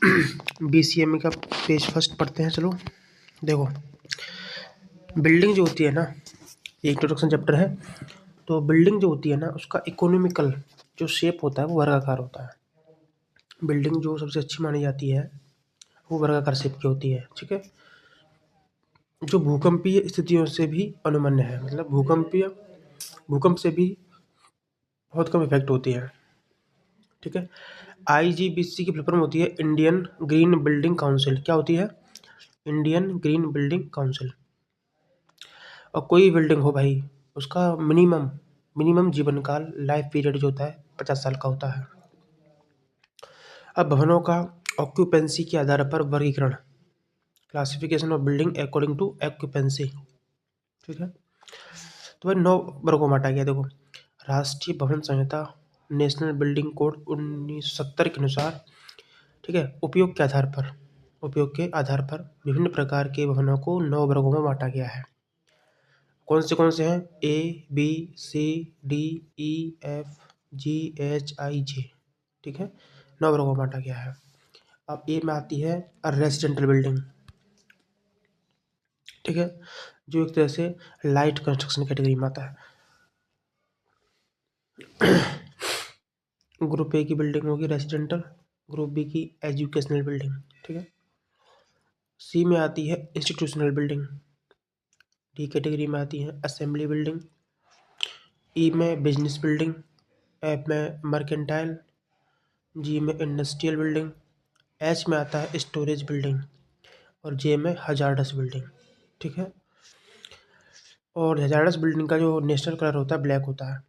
BCME का page first पढ़ते हैं। चलो देखो, बिल्डिंग जो होती है ना, ये इंट्रोडक्शन चैप्टर है। तो बिल्डिंग जो होती है ना, उसका इकोनॉमिकल जो शेप होता है वो वर्गाकार होता है। बिल्डिंग जो सबसे अच्छी मानी जाती है वो वर्गाकार शेप की होती है, ठीक है। जो भूकंपीय स्थितियों से भी अनुमन्य है, मतलब भूकंप से भी बहुत कम इफेक्ट होती है, ठीक है। IGBC की फुल फॉर्म होती है इंडियन ग्रीन बिल्डिंग काउंसिल। क्या होती है? Indian green building council. और कोई बिल्डिंग हो भाई, उसका मिनिमम जीवन काल, लाइफ पीरियड जो होता है 50 साल का होता है। अब भवनों का ऑक्यूपेंसी के आधार पर वर्गीकरण, classification of building according to occupancy, ठीक है। तो भाई 9 वर्गों में बांटा गया। देखो, राष्ट्रीय भवन संहिता, नेशनल बिल्डिंग कोड 1970 के अनुसार, ठीक है, उपयोग के आधार पर विभिन्न प्रकार के भवनों को 9 वर्गों में बांटा गया है। कौन से हैं? ABCDEFGHIJ, ठीक है, 9 वर्गों में बांटा गया है। अब ए में आती है रेजिडेंटल बिल्डिंग, ठीक है, जो एक तरह से लाइट कंस्ट्रक्शन कैटेगरी में आता है। ग्रुप ए की बिल्डिंग होगी रेजिडेंटल, ग्रुप बी की एजुकेशनल बिल्डिंग, ठीक है। सी में आती है इंस्टीट्यूशनल बिल्डिंग, डी कैटेगरी में आती है असेंबली बिल्डिंग, ई में बिजनेस बिल्डिंग, एफ में मर्केंटाइल, जी में इंडस्ट्रियल बिल्डिंग, एच में आता है स्टोरेज बिल्डिंग और जे में हजार्डस बिल्डिंग, ठीक है। और हजार्डस बिल्डिंग का जो नेशनल कलर होता है ब्लैक होता है।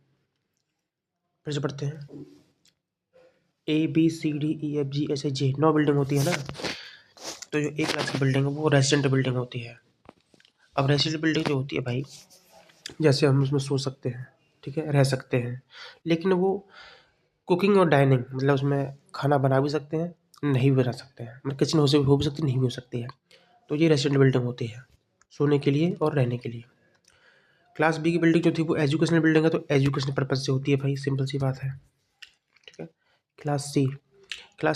फिर से पढ़ते हैं, ABCDEFGHIJ 9 बिल्डिंग होती है ना। तो जो ए क्लास की बिल्डिंग है वो रेजिडेंट बिल्डिंग होती है। अब रेजिडेंट बिल्डिंग जो होती है भाई, जैसे हम उसमें सो सकते हैं, ठीक है, रह सकते हैं, लेकिन वो कुकिंग और डाइनिंग, मतलब उसमें खाना बना भी सकते हैं, नहीं भी बना सकते हैं, मतलब किचन हो भी सकती है, नहीं भी हो सकती है। तो ये रेजिडेंट बिल्डिंग होती है, सोने के लिए और रहने के लिए। क्लास बी की बिल्डिंग जो थी वो एजुकेशनल बिल्डिंग है, तो एजुकेशनल पर्पज से होती है भाई, सिंपल सी बात है, ठीक है। क्लास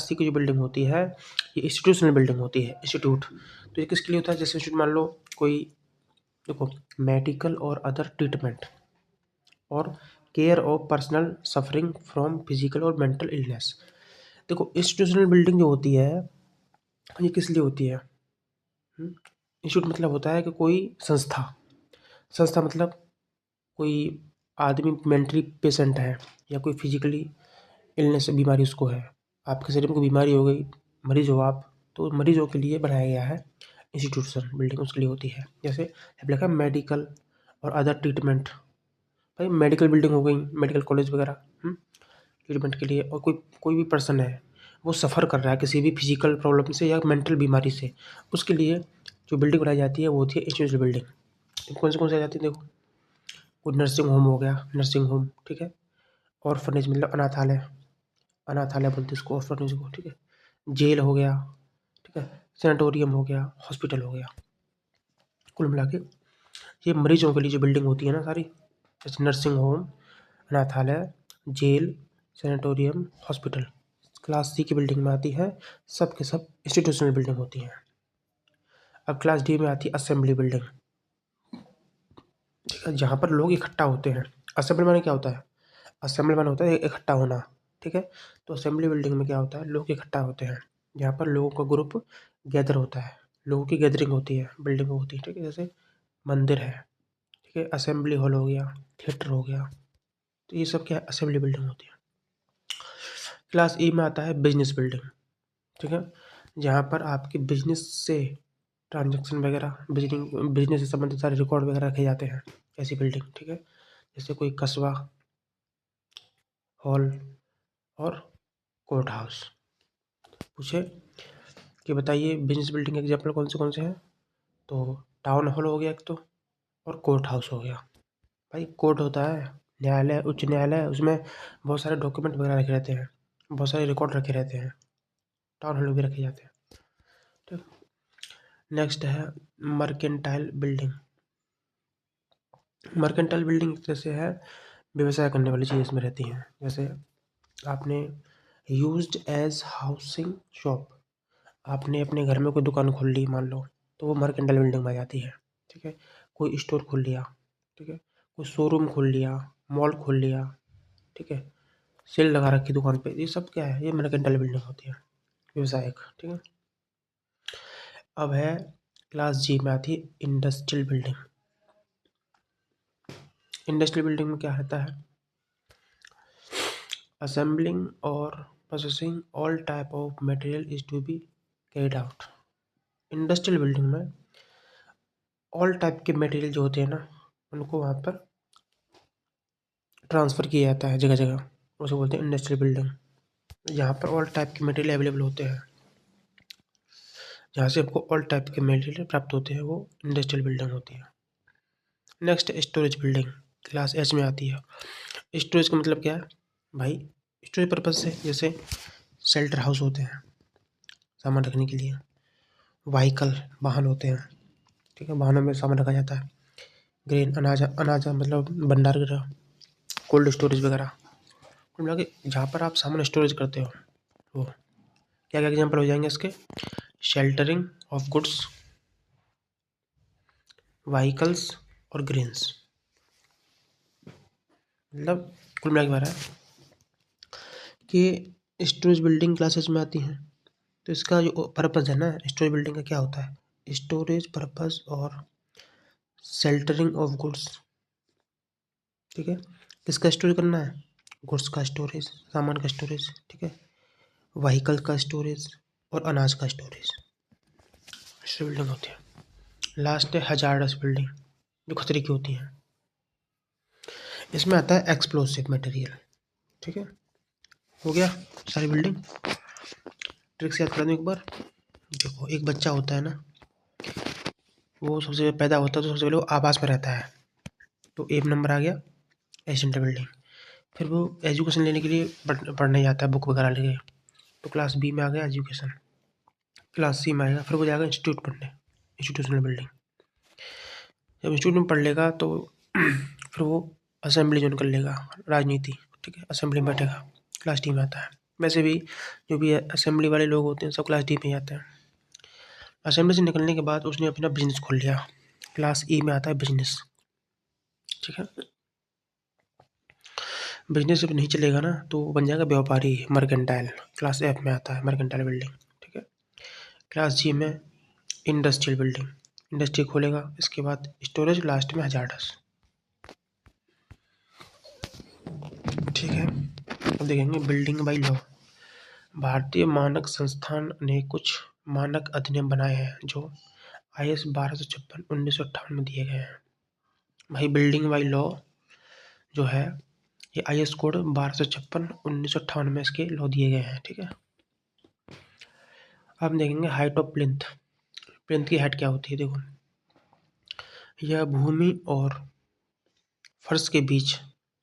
सी की जो बिल्डिंग होती है ये इंस्टीट्यूशनल बिल्डिंग होती है, इंस्टीट्यूट। तो ये किसके लिए होता है? जैसे इंस्टीट्यूट मान लो कोई, देखो, मेडिकल और अदर ट्रीटमेंट और care of personal suffering from physical और मेंटल इलनेस। देखो, इंस्टीट्यूशनल बिल्डिंग जो होती है ये किस लिए होती है? इंस्टीट्यूट मतलब होता है कि कोई संस्था मतलब कोई आदमी मेंटली पेशेंट है या कोई फिजिकली इलनेस बीमारी उसको है, आपके शरीर में कोई बीमारी हो गई, मरीज हो आप, तो मरीजों के लिए बनाया गया है इंस्टीट्यूशन बिल्डिंग, उसके लिए होती है। जैसे अब लिखा मेडिकल और अदर ट्रीटमेंट, भाई मेडिकल बिल्डिंग हो गई, मेडिकल कॉलेज वगैरह ट्रीटमेंट के लिए। और कोई भी पर्सन है वो सफ़र कर रहा है किसी भी फिजिकल प्रॉब्लम से या मेंटल बीमारी से, उसके लिए जो बिल्डिंग बनाई जाती है वो होती है इंस्टीट्यूशनल बिल्डिंग। कौन से आ जाती है? देखो, कोई नर्सिंग होम हो गया, नर्सिंग होम, ठीक है, ऑर्फनेज मतलब अनाथालय बोलते हैं इसको, ऑर्फनेज को, ठीक है। जेल हो गया, ठीक है, सैनिटोरियम हो गया, हॉस्पिटल हो गया। कुल मिला के ये मरीजों के लिए जो बिल्डिंग होती है ना सारी, जैसे नर्सिंग होम, अनाथालय, जेल, सैनिटोरियम, हॉस्पिटल, क्लास सी की बिल्डिंग में आती है, सब के सब इंस्टीट्यूशनल बिल्डिंग होती हैं। अब क्लास डी में आती है असेंबली बिल्डिंग, ठीक है, जहाँ पर लोग इकट्ठा होते हैं। असेंबली माने क्या होता है? असेंबली माने होता है इकट्ठा होना, ठीक है। तो असेंबली बिल्डिंग में क्या होता है? लोग इकट्ठा होते हैं, जहाँ पर लोगों का ग्रुप गैदर होता है, लोगों की गैदरिंग होती है, बिल्डिंग होती है, ठीक है। जैसे मंदिर है, ठीक है, असेंबली हॉल हो गया, थिएटर हो गया, तो ये सब क्या है? असेंबली बिल्डिंग होती है। क्लास ई में आता है बिजनेस बिल्डिंग, ठीक है, जहाँ पर आपके बिजनेस से ट्रांजैक्शन वगैरह, बिजनेस से संबंधित सारे रिकॉर्ड वगैरह रखे जाते हैं, ऐसी बिल्डिंग, ठीक है। जैसे कोई कस्बा हॉल और कोर्ट हाउस। पूछे कि बताइए बिजनेस बिल्डिंग एग्जाम्पल कौन से हैं? तो टाउन हॉल हो गया एक तो, और कोर्ट हाउस हो गया। भाई कोर्ट होता है न्यायालय, उच्च न्यायालय, उसमें बहुत सारे डॉक्यूमेंट वगैरह रखे रहते हैं, बहुत सारे रिकॉर्ड रखे रहते हैं, टाउन हॉल भी रखे जाते हैं, ठीक। नेक्स्ट है मर्केंटाइल बिल्डिंग। मर्केंटाइल बिल्डिंग जैसे है व्यवसाय करने वाली चीज़ इसमें रहती हैं। जैसे आपने यूज्ड एज हाउसिंग शॉप, आपने अपने घर में कोई दुकान खोल ली मान लो, तो वो मर्केंटाइल बिल्डिंग में आ जाती है। ठीक है, कोई स्टोर खोल लिया, ठीक है, कोई शोरूम खोल लिया, मॉल खोल लिया, ठीक है, सेल लगा रखी दुकान पे, ये सब क्या है, ये मर्केंटाइल बिल्डिंग होती है, व्यवसायिक। ठीक है, अब है क्लास जी में आती है इंडस्ट्रियल बिल्डिंग। इंडस्ट्रियल बिल्डिंग में क्या रहता है, असेंबलिंग और processing all type of material is to be carried out. Industrial building में ऑल टाइप के मटेरियल जो होते हैं ना, उनको वहाँ पर ट्रांसफ़र किया जाता है जगह जगह, उसे बोलते हैं इंडस्ट्रियल बिल्डिंग। यहाँ पर ऑल टाइप के मटेरियल अवेलेबल होते हैं, जहाँ से आपको ऑल टाइप के मटेरियल प्राप्त होते हैं, वो इंडस्ट्रियल बिल्डिंग होती है। Next storage building, class H में आती है। स्टोरेज का मतलब क्या है भाई, स्टोरेज पर्पज से, जैसे शेल्टर हाउस होते हैं सामान रखने के लिए, व्हीकल वाहन होते हैं, ठीक है, वाहनों में सामान रखा जाता है, ग्रेन अनाज अनाज मतलब भंडार गृह, कोल्ड स्टोरेज वगैरह, कुल मिला के जहाँ पर आप सामान स्टोरेज करते हो, वो क्या क्या एग्जाम्पल हो जाएंगे इसके, शेल्टरिंग ऑफ गुड्स, व्हीकल्स और ग्रेन्स। मतलब कुल मिला के बात है कि स्टोरेज बिल्डिंग क्लासेस में आती हैं, तो इसका जो पर्पज़ है ना, स्टोरेज बिल्डिंग का क्या होता है, स्टोरेज पर्पज़ और शेल्टरिंग ऑफ गुड्स। ठीक है, किसका स्टोरेज करना है, गुड्स का स्टोरेज, सामान का स्टोरेज, ठीक है, व्हीकल का स्टोरेज और अनाज का स्टोरेज, स्टोरेज बिल्डिंग होती है। लास्ट है हजार्डस बिल्डिंग, जो खतरे की होती है। इसमें आता है एक्सप्लोसिव मटेरियल। ठीक है, हो गया सारी बिल्डिंग। ट्रिक से याद करा दूँ एक बार। देखो, एक बच्चा होता है ना, वो सबसे पैदा होता है तो सबसे पहले वो आवास में रहता है, तो एक नंबर आ गया एशियन बिल्डिंग। फिर वो एजुकेशन लेने के लिए पढ़ने जाता है, बुक वगैरह लेके, तो क्लास बी में आ गया एजुकेशन। क्लास सी में आएगा, फिर वो जाएगा इंस्टीट्यूट पढ़ने, इंस्टीट्यूशनल बिल्डिंग। जब इंस्टीट्यूट में पढ़ लेगा तो फिर वो असेंबली ज्वाइन कर लेगा, राजनीति, ठीक है, असेंबली में बैठेगा, क्लास डी में आता है। वैसे भी जो भी असेंबली वाले लोग होते हैं सब क्लास डी में ही आते हैं। असेंबली से निकलने के बाद उसने अपना बिजनेस खोल लिया, क्लास ई में आता है बिजनेस। ठीक है, बिजनेस जब नहीं चलेगा ना तो बन जाएगा व्यापारी, मर्केंटाइल, क्लास एफ में आता है मर्केंटाइल बिल्डिंग। ठीक है, क्लास जी में इंडस्ट्रियल बिल्डिंग, इंडस्ट्री खोलेगा, इसके बाद स्टोरेज, लास्ट में हजार्डस। ठीक है, अब देखेंगे बिल्डिंग बाई लॉ। भारतीय मानक संस्थान ने कुछ मानक अधिनियम बनाए हैं जो IS 1256 1958 में दिए गए हैं। भाई बिल्डिंग बाई लॉ जो है, ये IS कोड 1256 1958 में इसके लॉ दिए गए हैं। ठीक है, अब हम देखेंगे हाइट ऑफ प्लिंथ। प्लिंथ की हाइट क्या होती है, देखो, यह भूमि और फर्श के बीच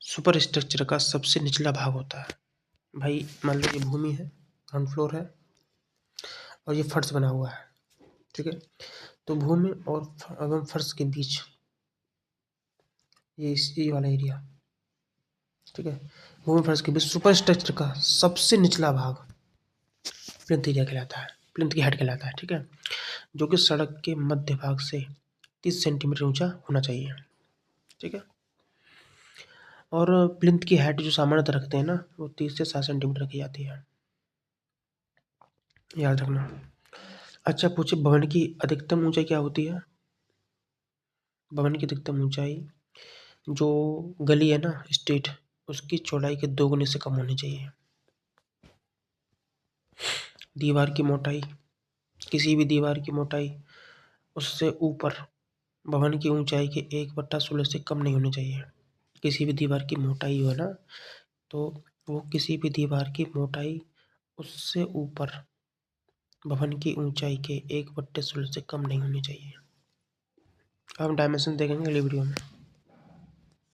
सुपर स्ट्रक्चर का सबसे निचला भाग होता है। भाई मान लो ये भूमि है, ग्राउंड फ्लोर है, और ये फर्श बना हुआ है। ठीक है, तो भूमि और एवं फर्श के बीच ये वाला एरिया, ठीक है, भूमि फर्श के बीच सुपर स्ट्रक्चर का सबसे निचला भाग प्लिंथ एरिया कहलाता है, प्लिंथ की हाइट कहलाता है। ठीक है, जो कि सड़क के मध्य भाग से 30 सेंटीमीटर ऊंचा होना चाहिए। ठीक है, और प्लिंथ की हाइट जो सामान्यतः रखते हैं ना, वो 30 से 7 सेंटीमीटर की जाती है, याद रखना। अच्छा पूछे, भवन की अधिकतम ऊंचाई क्या होती है। भवन की अधिकतम ऊंचाई, जो गली है ना, स्ट्रीट, उसकी चौड़ाई के 2 गुने से कम होनी चाहिए। दीवार की मोटाई, किसी भी दीवार की मोटाई उससे ऊपर भवन की ऊंचाई के 1/16 से कम नहीं होनी चाहिए। किसी भी दीवार की मोटाई हो ना, तो वो किसी भी दीवार की मोटाई उससे ऊपर भवन की ऊंचाई के 1/16 से कम नहीं होनी चाहिए। अब हम डायमेंशन देखेंगे अगली वीडियो में।